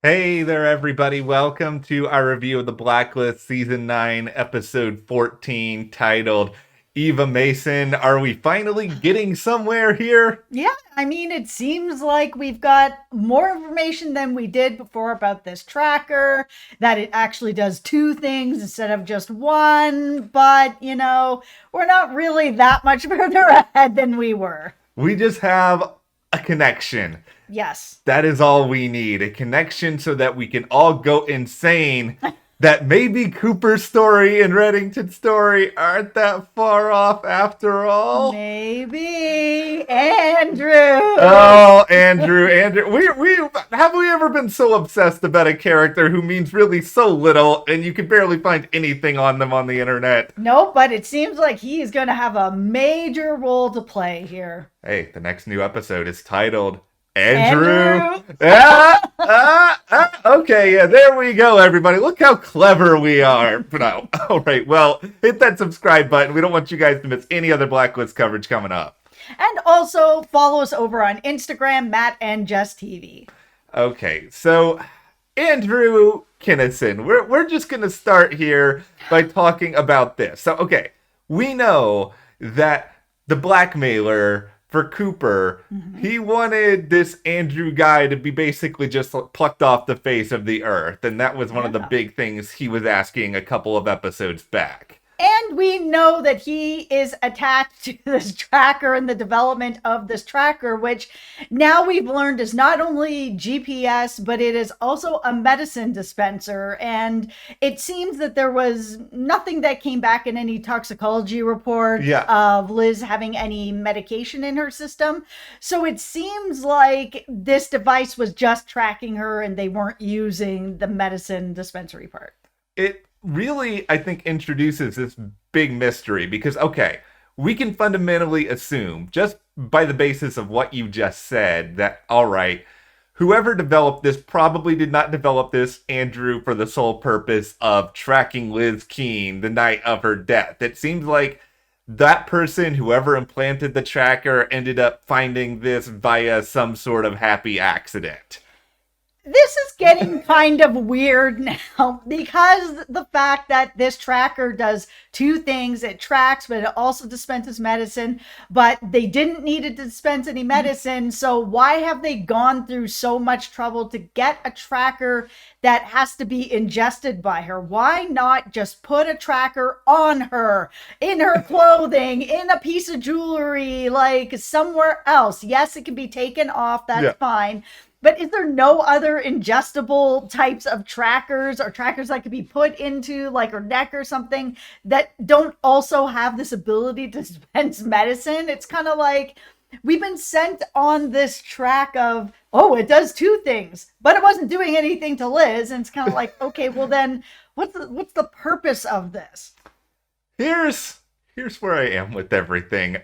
Hey there, everybody. Welcome to our review of the Blacklist Season 9, Episode 14, titled Eva Mason. Are we finally getting somewhere here? Yeah, I mean, it seems like we've got more information than we did before about this tracker, that it actually does two things instead of just one, but, we're not really that much further ahead than we were. We just have a connection. Yes. That is all we need. A connection so that we can all go insane. That maybe Cooper's story and Reddington's story aren't that far off after all. Maybe. Andrew. Oh, Andrew. We have we ever been so obsessed about a character who means really so little and you can barely find anything on them on the internet? No, but it seems like he is going to have a major role to play here. Hey, the next new episode is titled Andrew. Andrew? Okay, yeah, there we go, everybody. Look how clever we are. No, all right, well, hit that subscribe button. We don't want you guys to miss any other Blacklist coverage coming up. And also follow us over on Instagram, Matt and Jess TV. Okay, so Andrew Kennison, we're just gonna start here by talking about this. So, okay, we know that the blackmailer for Cooper, he wanted this Andrew guy to be basically just plucked off the face of the earth, and that was one of the big things he was asking a couple of episodes back. And we know that he is attached to this tracker and the development of this tracker, which now we've learned is not only GPS, but it is also a medicine dispenser. And it seems that there was nothing that came back in any toxicology report of Liz having any medication in her system. So it seems like this device was just tracking her and they weren't using the medicine dispensary part. It really, I think, introduces this big mystery because, okay, we can fundamentally assume, just by the basis of what you just said, that, all right, whoever developed this probably did not develop this, Andrew, for the sole purpose of tracking Liz Keene the night of her death. It seems like that person, whoever implanted the tracker, ended up finding this via some sort of happy accident. This is getting kind of weird now because the fact that this tracker does two things. It tracks, but it also dispenses medicine, but they didn't need it to dispense any medicine. So why have they gone through so much trouble to get a tracker that has to be ingested by her? Why not just put a tracker on her, in her clothing, in a piece of jewelry, like somewhere else? Yes, it can be taken off. That's fine. But is there no other ingestible types of trackers or trackers that could be put into like her neck or something that don't also have this ability to dispense medicine? It's kind of like we've been sent on this track of, oh, it does two things, but it wasn't doing anything to Liz. And it's kind of like, okay, well then what's the purpose of this? Here's where I am with everything.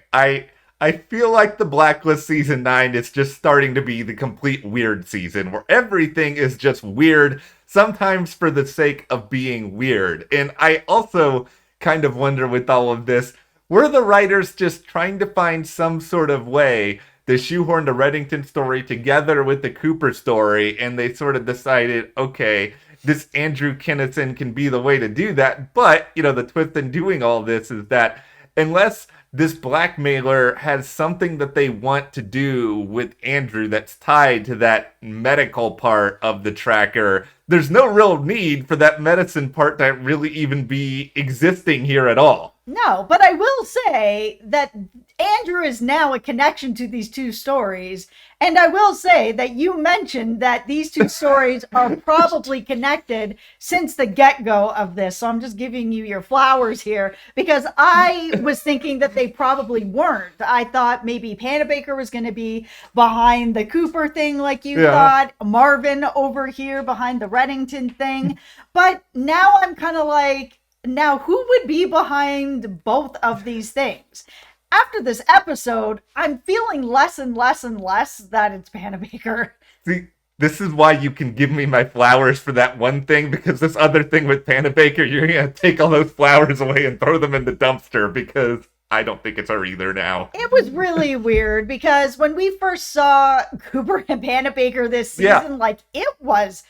I feel like the Blacklist Season 9 is just starting to be the complete weird season, where everything is just weird, sometimes for the sake of being weird. And I also kind of wonder with all of this, were the writers just trying to find some sort of way to shoehorn the Reddington story together with the Cooper story, and they sort of decided, okay, this Andrew Kennison can be the way to do that, but, the twist in doing all this is that unless this blackmailer has something that they want to do with Andrew that's tied to that medical part of the tracker, there's no real need for that medicine part to really even be existing here at all. No, but I will say that Andrew is now a connection to these two stories. And I will say that you mentioned that these two stories are probably connected since the get-go of this. So I'm just giving you your flowers here because I was thinking that they probably weren't. I thought maybe Panabaker was going to be behind the Cooper thing like you thought. Marvin over here behind the Reddington thing. But now I'm kind of like, now, who would be behind both of these things? After this episode, I'm feeling less and less and less that it's Panabaker. See, this is why you can give me my flowers for that one thing, because this other thing with Panabaker, you're going to take all those flowers away and throw them in the dumpster, because I don't think it's her either now. It was really weird, because when we first saw Cooper and Panabaker this season, like, it was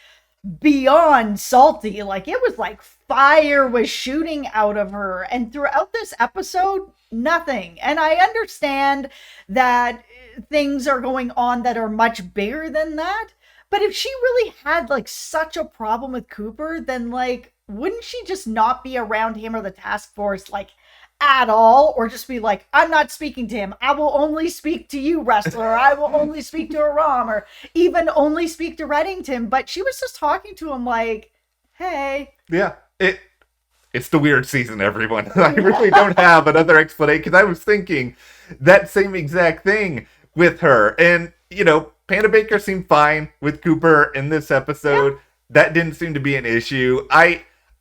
beyond salty. Like, it was like fire was shooting out of her. And throughout this episode, nothing. And I understand that things are going on that are much bigger than that. But if she really had like such a problem with Cooper, then like, wouldn't she just not be around him or the task force like at all? Or just be like, I'm not speaking to him. I will only speak to you, wrestler. I will only speak to Aram, or even only speak to Reddington. But she was just talking to him like, hey. Yeah, it's the weird season, everyone. I really don't have another explanation, because I was thinking that same exact thing with her. And, you know, Panda Baker seemed fine with Cooper in this episode. Yeah. That didn't seem to be an issue.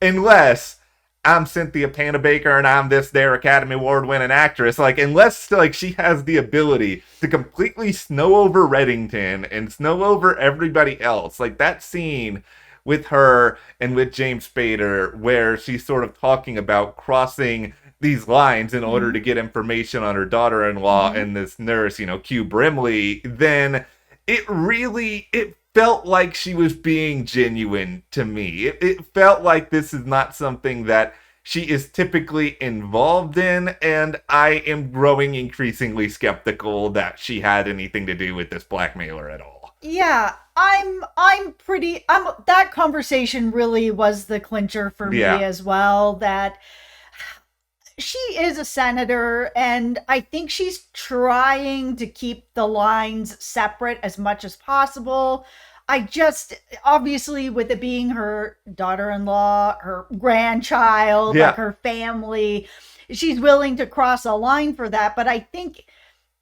Unless I'm Cynthia Panda Baker and I'm their Academy Award winning actress, like, unless like she has the ability to completely snow over Reddington and snow over everybody else, like that scene with her and with James Spader, where she's sort of talking about crossing these lines in order to get information on her daughter-in-law and this nurse, you know, Q Brimley, then it felt like she was being genuine to me. It felt like this is not something that she is typically involved in, and I am growing increasingly skeptical that she had anything to do with this blackmailer at all. Yeah, that conversation really was the clincher for me as well, that she is a senator, and I think she's trying to keep the lines separate as much as possible. I just, obviously, with it being her daughter-in-law, her grandchild, like her family, she's willing to cross a line for that. But I think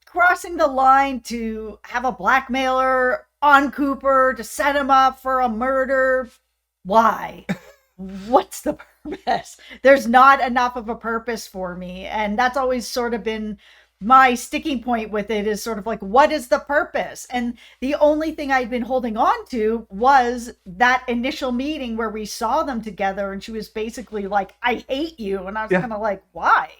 crossing the line to have a blackmailer on Cooper to set him up for a murder, why? What's the purpose? There's not enough of a purpose for me. And that's always sort of been my sticking point with it, is sort of like, what is the purpose? And the only thing I'd been holding on to was that initial meeting where we saw them together and she was basically like, I hate you. And I was kind of like, why?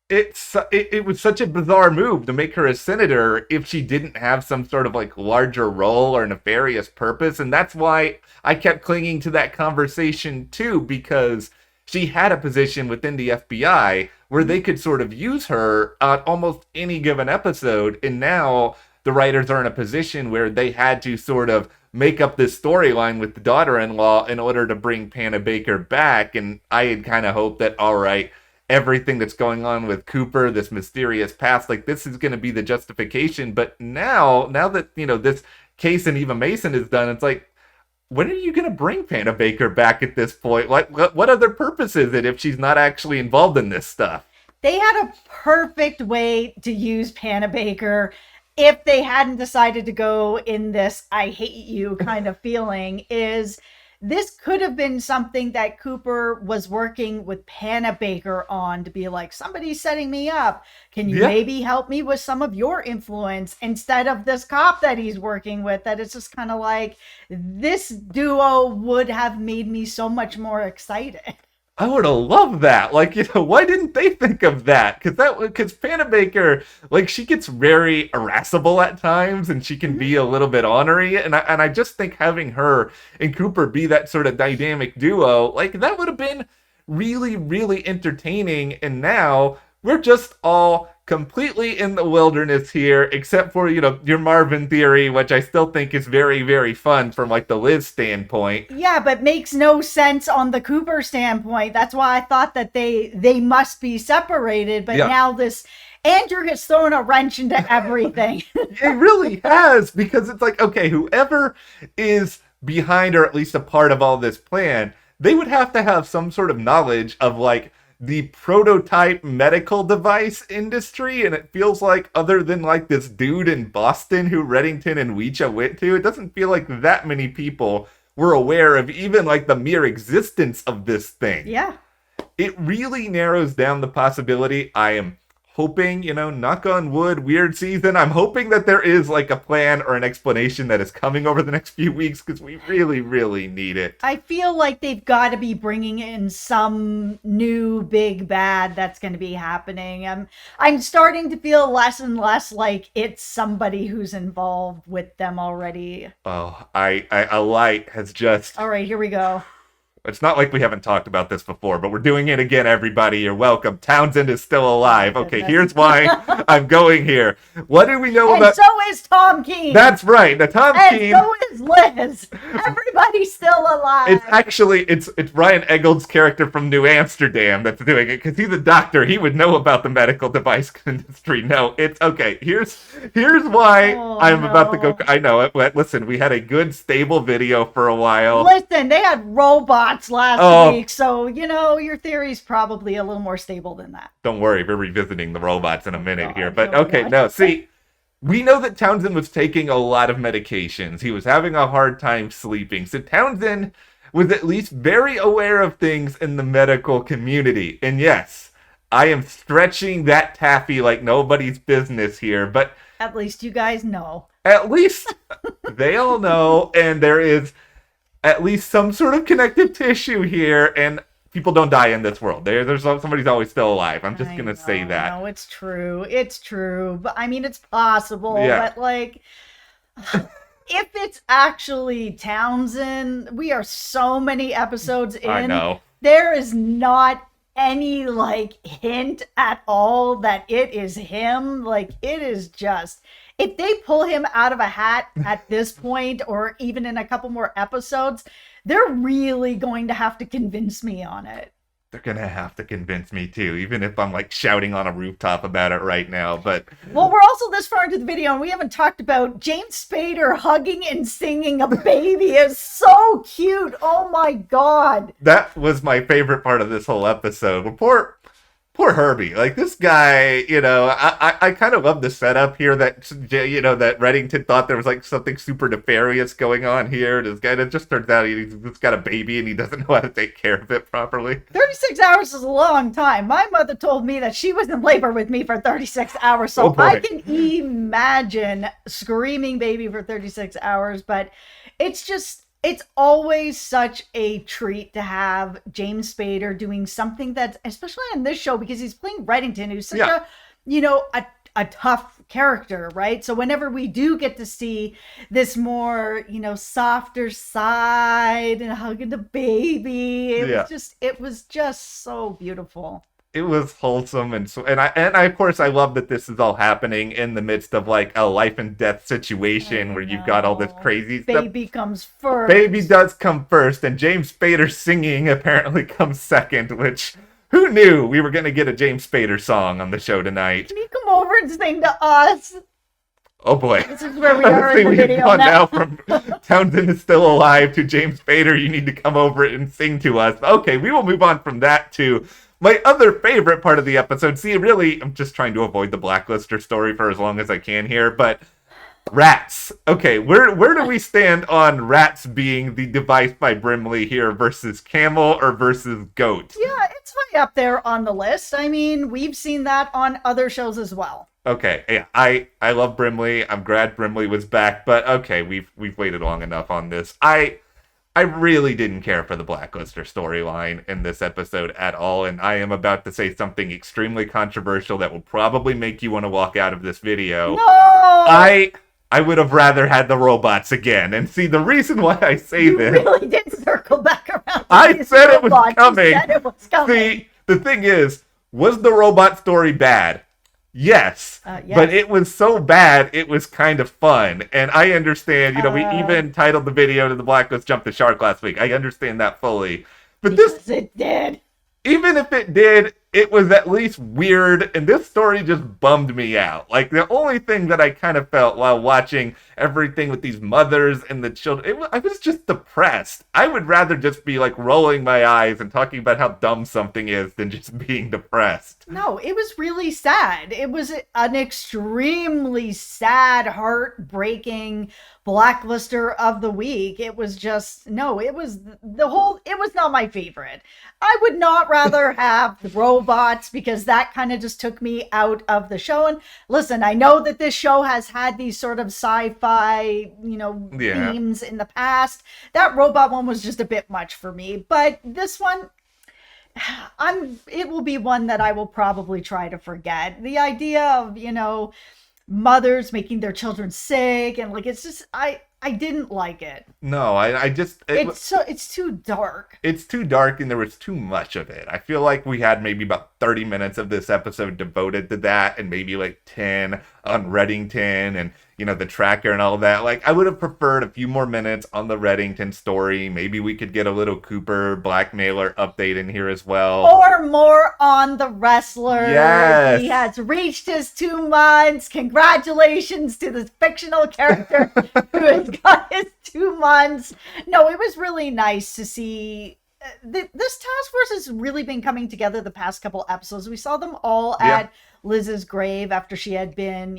It was such a bizarre move to make her a senator if she didn't have some sort of like larger role or nefarious purpose. And that's why I kept clinging to that conversation too, because she had a position within the FBI where they could sort of use her on almost any given episode. And now the writers are in a position where they had to sort of make up this storyline with the daughter-in-law in order to bring Panda Baker back. And I had kind of hoped that, all right, everything that's going on with Cooper, this mysterious past, like this is going to be the justification. But now that, you know, this case in Eva Mason is done, it's like, when are you going to bring Panda Baker back at this point? Like, what other purpose is it if she's not actually involved in this stuff? They had a perfect way to use Panda Baker if they hadn't decided to go in this I hate you kind of feeling. Is this could have been something that Cooper was working with Panda Baker on, to be like, somebody's setting me up. Can you maybe help me with some of your influence, instead of this cop that he's working with? That it's just kind of like, this duo would have made me so much more excited. I would have loved that. Like, you know, why didn't they think of that? Because Panda Baker, like, she gets very irascible at times, and she can be a little bit ornery. And I just think having her and Cooper be that sort of dynamic duo, like, that would have been really, really entertaining. And now we're just all completely in the wilderness here, except for, you know, your Marvin theory, which I still think is very, very fun from like the Liz standpoint. Yeah, but makes no sense on the Cooper standpoint. That's why I thought that they must be separated. But now this Andrew has thrown a wrench into everything. It really has, because it's like, okay, whoever is behind or at least a part of all this plan, they would have to have some sort of knowledge of like the prototype medical device industry, and it feels like, other than like this dude in Boston who Reddington and Ouija went to, it doesn't feel like that many people were aware of even like the mere existence of this thing. Yeah. It really narrows down the possibility. I am hoping, knock on wood, weird season. I'm hoping that there is like a plan or an explanation that is coming over the next few weeks because we really, really need it. I feel like they've got to be bringing in some new big bad that's going to be happening. I'm starting to feel less and less like it's somebody who's involved with them already. Oh, a light has just... All right, here we go. It's not like we haven't talked about this before, but we're doing it again, everybody. You're welcome. Townsend is still alive. Okay, here's why I'm going here. What do we know about... And so is Tom Keene. That's right. The Tom Keene... And so is Liz. Everybody's still alive. It's actually, it's Ryan Eggold's character from New Amsterdam that's doing it, because he's a doctor. He would know about the medical device industry. No, it's... Okay, here's why I'm about to go... I know it, but listen, we had a good, stable video for a while. Listen, they had robots last week, so your theory's probably a little more stable than that. Don't worry, we're revisiting the robots in a minute here. But okay, no, see, we know that Townsend was taking a lot of medications. He was having a hard time sleeping. So Townsend was at least very aware of things in the medical community. And yes, I am stretching that taffy like nobody's business here, but at least you guys know. At least they all know, and there is at least some sort of connective tissue here, and people don't die in this world. There's somebody's always still alive. I'm just going to say that. No, it's true. It's true. But I mean, it's possible. Yeah. But like, if it's actually Townsend, we are so many episodes in. I know. There is not any like hint at all that it is him. Like, it is just... If they pull him out of a hat at this point, or even in a couple more episodes, they're really going to have to convince me on it. They're going to have to convince me too, even if I'm like shouting on a rooftop about it right now. But well, we're also this far into the video and we haven't talked about James Spader hugging and singing a baby. Is so cute. Oh my God. That was my favorite part of this whole episode. Well, Poor Herbie. Like, this guy, I kind of love the setup here that, that Reddington thought there was, like, something super nefarious going on here. This guy, it just turns out he's just got a baby and he doesn't know how to take care of it properly. 36 hours is a long time. My mother told me that she was in labor with me for 36 hours, so I can imagine screaming baby for 36 hours, but it's always such a treat to have James Spader doing something that's, especially on this show, because he's playing Reddington, who's such a tough character, right? So whenever we do get to see this more, softer side and hugging the baby, it was just so beautiful. It was wholesome, and I of course I love that this is all happening in the midst of like a life and death situation where you've got all this crazy stuff. Baby comes first. Baby does come first, and James Spader singing apparently comes second, which who knew we were going to get a James Spader song on the show tonight? Can you come over and sing to us? Oh boy. This is where we are in the video gone now. From Townsend is still alive to James Spader, you need to come over and sing to us. Okay, we will move on from that to my other favorite part of the episode. See, really, I'm just trying to avoid the Blacklister story for as long as I can here, but rats. Okay, where do we stand on rats being the device by Brimley here versus camel or versus goat? Yeah, it's high up there on the list. I mean, we've seen that on other shows as well. Okay, yeah, I love Brimley. I'm glad Brimley was back, but okay, we've waited long enough on this. I really didn't care for the Blacklister storyline in this episode at all, and I am about to say something extremely controversial that will probably make you want to walk out of this video. No! I would have rather had the robots again, and see, the reason why I say this... You really did circle back around. I said it was coming. You said it was coming. See, the thing is, was the robot story bad? Yes, but it was so bad, it was kind of fun. And I understand, we even titled the video to the Blacklist Jump the Shark last week. I understand that fully. But it did. Even if it did, it was at least weird, and this story just bummed me out. Like, the only thing that I kind of felt while watching everything with these mothers and the children, I was just depressed. I would rather just be, like, rolling my eyes and talking about how dumb something is than just being depressed. No, it was really sad. It was an extremely sad, heartbreaking Blacklister of the week. It was just, it was not my favorite. I would not rather have the robots, because that kind of just took me out of the show. And listen, I know that this show has had these sort of sci-fi, themes in the past. That robot one was just a bit much for me, but this one, it will be one that I will probably try to forget. The idea of, mothers making their children sick, and like, it's just, I didn't like it. No, I just... It's too dark. It's too dark, and there was too much of it. I feel like we had maybe about 30 minutes of this episode devoted to that, and maybe like 10 on Reddington, and, the tracker and all that. Like, I would have preferred a few more minutes on the Reddington story. Maybe we could get a little Cooper blackmailer update in here as well. Or more on the wrestler. Yes. He has reached his 2 months. Congratulations to the fictional character who has got his 2 months. No, it was really nice to see. This task force has really been coming together the past couple episodes. We saw them all at Liz's grave after she had been,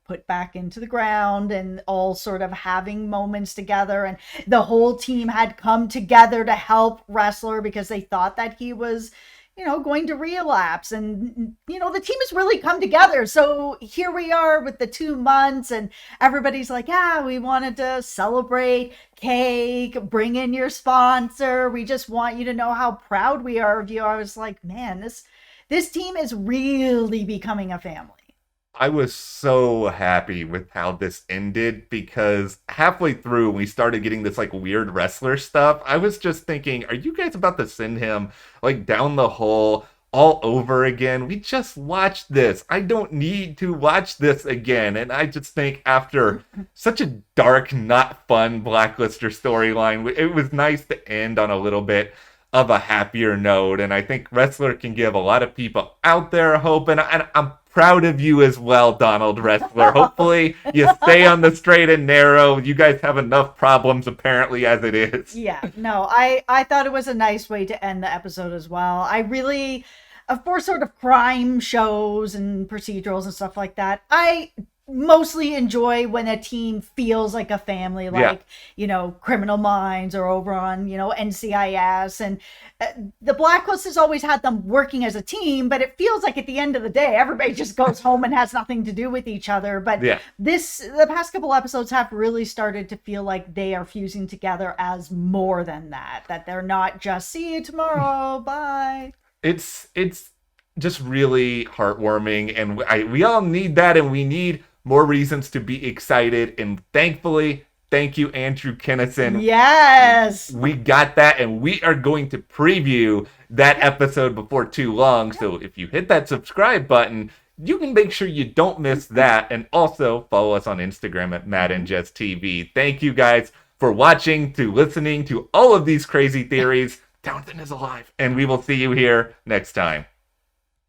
put back into the ground, and all sort of having moments together. And the whole team had come together to help Wrestler because they thought that he was, going to relapse. And, the team has really come together. So here we are with the 2 months, and everybody's like, we wanted to celebrate, cake, bring in your sponsor. We just want you to know how proud we are of you. I was like, man, this team is really becoming a family. I was so happy with how this ended, because halfway through we started getting this like weird wrestler stuff. I was just thinking, are you guys about to send him like down the hole all over again? We just watched this. I don't need to watch this again. And I just think after such a dark, not fun Blacklister storyline, it was nice to end on a little bit of a happier note. And I think Wrestler can give a lot of people out there hope. And I'm proud of you as well, Donald Wrestler. Hopefully you stay on the straight and narrow. You guys have enough problems apparently as it is. Yeah, no, I thought it was a nice way to end the episode as well. I really, for sort of crime shows and procedurals and stuff like that, I mostly enjoy when a team feels like a family, like, Criminal Minds or over on, NCIS. And the Blacklist has always had them working as a team, but it feels like at the end of the day, everybody just goes home and has nothing to do with each other. But the past couple episodes have really started to feel like they are fusing together as more than that they're not just see you tomorrow, bye. It's just really heartwarming, and we all need that, and we need more reasons to be excited. And thankfully, thank you, Andrew Kennison. Yes! We got that, and we are going to preview that episode before too long. So if you hit that subscribe button, you can make sure you don't miss that. And also follow us on Instagram at Matt and Jess TV. Thank you guys for watching, to listening to all of these crazy theories. Downton is alive. And we will see you here next time.